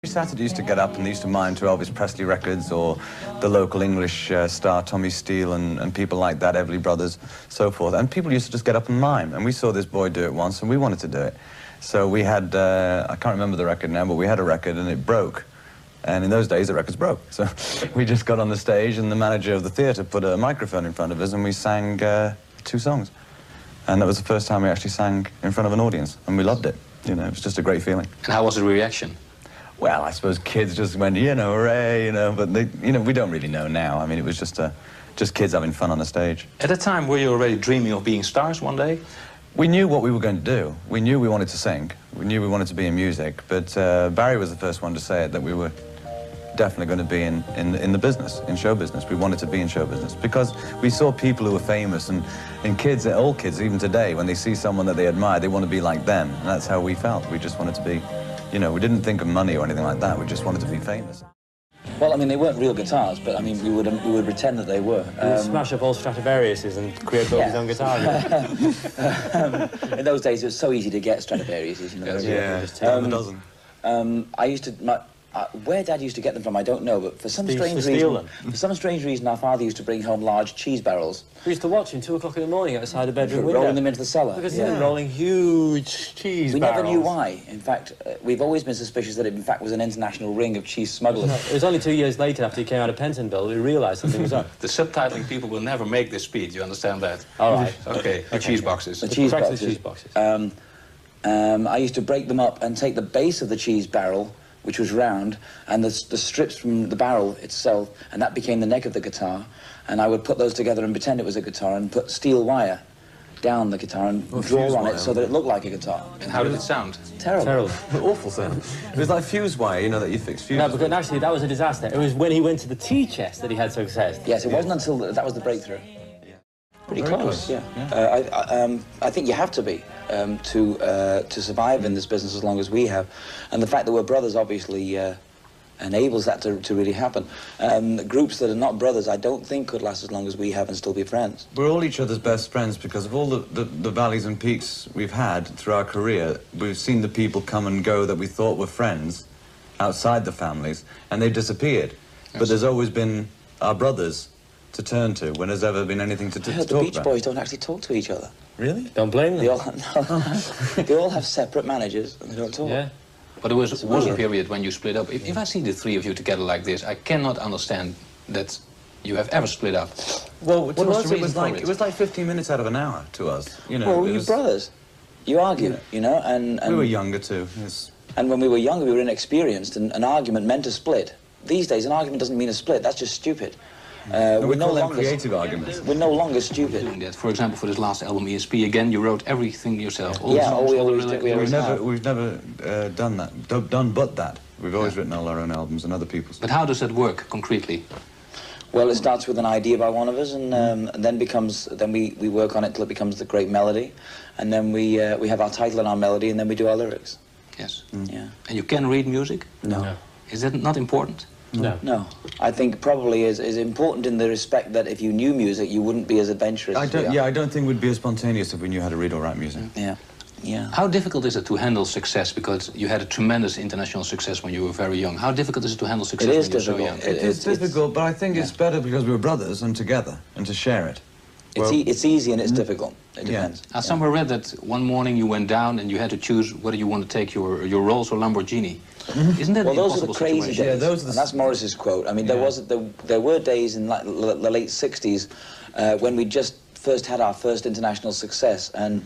Saturday used to get up and they used to mime to Elvis Presley records or the local English star Tommy Steele and people like that, Everly Brothers, so forth. And people used to just get up and mime. And we saw this boy do it once and we wanted to do it. So we had, I can't remember the record now, but we had a record and it broke. And in those days, the records broke. So we just got on the stage and the manager of the theatre put a microphone in front of us and we sang 2 songs. And that was the first time we actually sang in front of an audience. And we loved it. You know, it was just a great feeling. And how was the reaction? Well, I suppose kids just went, you know, hooray, you know, but they, you know, we don't really know now. I mean, it was just kids having fun on the stage. At the time, were you already dreaming of being stars one day? We knew what we were going to do. We knew we wanted to sing. We knew we wanted to be in music, but Barry was the first one to say it, that we were definitely going to be in the business, in show business. We wanted to be in show business because we saw people who were famous and kids, old kids, even today, when they see someone that they admire, they want to be like them. And that's how we felt. We just wanted to be, you know, we didn't think of money or anything like that. We just wanted to be famous. Well, I mean, they weren't real guitars, but I mean, we would pretend that they were. You would smash up all Stradivariuses and create all his own guitars. In those days, it was so easy to get Stradivariuses. You know, just take a dozen. I used to. Where Dad used to get them from, I don't know, but for some strange reason, our father used to bring home large cheese barrels. We used to watch him 2 o'clock in the morning outside the bedroom window. Rolling them into the cellar. Because he was rolling huge cheese barrels. We never knew why. In fact, we've always been suspicious that it, in fact, was an international ring of cheese smugglers. It was only 2 years later, after he came out of Pentonville, we realised something was up. The subtitling people will never make this speed, you understand that? All right. Okay, the cheese boxes. The cheese boxes. I used to break them up and take the base of the cheese barrel, which was round, and the strips from the barrel itself, and that became the neck of the guitar, and I would put those together and pretend it was a guitar and put steel wire down the guitar and draw on it so that it looked like a guitar. And how did it sound? Terrible. Terrible. Awful sound. It was like fuse wire, you know, that you fix fuses. No, because actually that was a disaster. It was when he went to the tea chest that he had success. Yes, it wasn't until that was the breakthrough. Pretty close, yeah. I think you have to be to survive in this business as long as we have, and the fact that we're brothers obviously enables that to really happen. Groups that are not brothers, I don't think could last as long as we have and still be friends. We're all each other's best friends because of all the valleys and peaks we've had through our career. We've seen the people come and go that we thought were friends outside the families, and they've disappeared. Yes. But there's always been our brothers to turn to when there's ever been anything to talk about. The Beach Boys don't actually talk to each other. Really? Don't blame them. They all have separate managers and they don't talk. Yeah. But there was a period when you split up. If I see the 3 of you together like this, I cannot understand that you have ever split up. Well, to us it was like 15 minutes out of an hour to us. You know, well, you're brothers. You argue, you know, and we were younger too. Yes. And when we were younger, we were inexperienced, and an argument meant a split. These days, an argument doesn't mean a split. That's just stupid. We're no longer creative arguments. We're no longer stupid. Doing that. For example, for this last album, ESP, again, you wrote everything yourself. All yeah, the songs, we always do. We've never done that. Done but that. We've always written all our own albums and other people's. But how does that work concretely? Well, it starts with an idea by one of us, and then we work on it till it becomes the great melody, and then we have our title and our melody, and then we do our lyrics. Yes. Yeah. And you can read music? No. Is that not important? No. No. I think probably is important in the respect that if you knew music, you wouldn't be as adventurous. I don't think we'd be as spontaneous if we knew how to read or write music. Yeah. Yeah. How difficult is it to handle success? Because you had a tremendous international success when you were very young. How difficult is it to handle success when you're so young? It's difficult, but I think it's better because we were brothers and together and to share it. It's easy and it's difficult. It depends. I somewhere read that one morning you went down and you had to choose whether you want to take your Rolls or Lamborghini. Isn't that well, those are the crazy days. Yeah, those are and that's Maurice's quote. I mean, there were days in like the late 60s when we just first had our first international success, and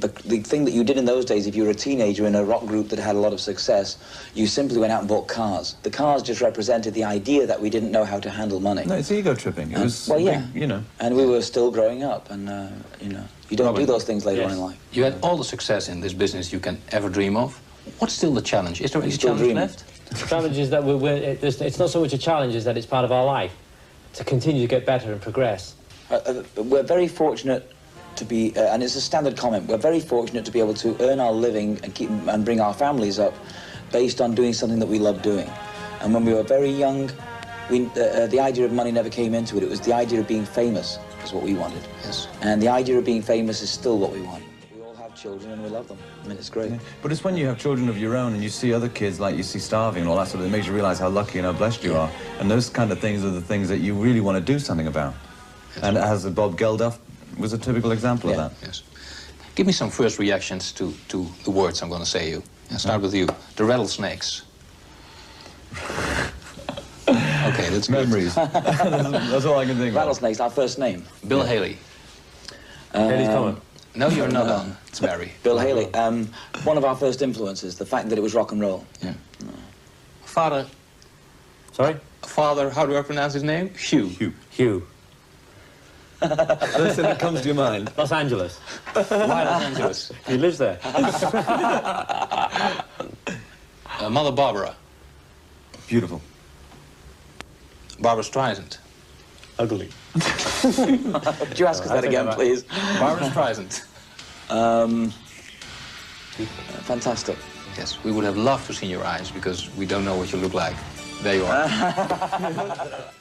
the thing that you did in those days, if you were a teenager in a rock group that had a lot of success, you simply went out and bought cars. The cars just represented the idea that we didn't know how to handle money. No, it's ego tripping. It was, well, yeah, you know. And we were still growing up, and you know, you don't do those things later on in life. You had all the success in this business you can ever dream of. What's still the challenge? Is there any challenge left? The challenge is that it's not so much a challenge as that it's part of our life to continue to get better and progress. We're very fortunate to be, and it's a standard comment, we're very fortunate to be able to earn our living and bring our families up based on doing something that we love doing. And when we were very young, the idea of money never came into it. It was the idea of being famous is what we wanted. Yes. And the idea of being famous is still what we want. We all have children and we love them. I mean, it's great. But it's when you have children of your own and you see other kids, like you see starving and all that sort of, it makes you realise how lucky and how blessed you are. And those kind of things are the things that you really want to do something about. Yes. And as Bob Geldof was a typical example of that. Yes. Give me some first reactions to the words I'm going to say you. I'll start with you. The rattlesnakes. Okay, that's Memories. That's all I can think of. Rattlesnakes, our first name. Bill Haley. Haley's Common. No, you're not on. It's Barry. Bill Haley. One of our first influences, the fact that it was rock and roll. Yeah. Father. Sorry? Father, how do I pronounce his name? Hugh. Hugh. First thing that comes to your mind. Los Angeles. Why Los Angeles? He lives there. Mother Barbara. Beautiful. Barbara Streisand. Ugly. Could you ask us that again, please? Barbara Streisand. Fantastic. Yes, we would have loved to see your eyes because we don't know what you look like. There you are.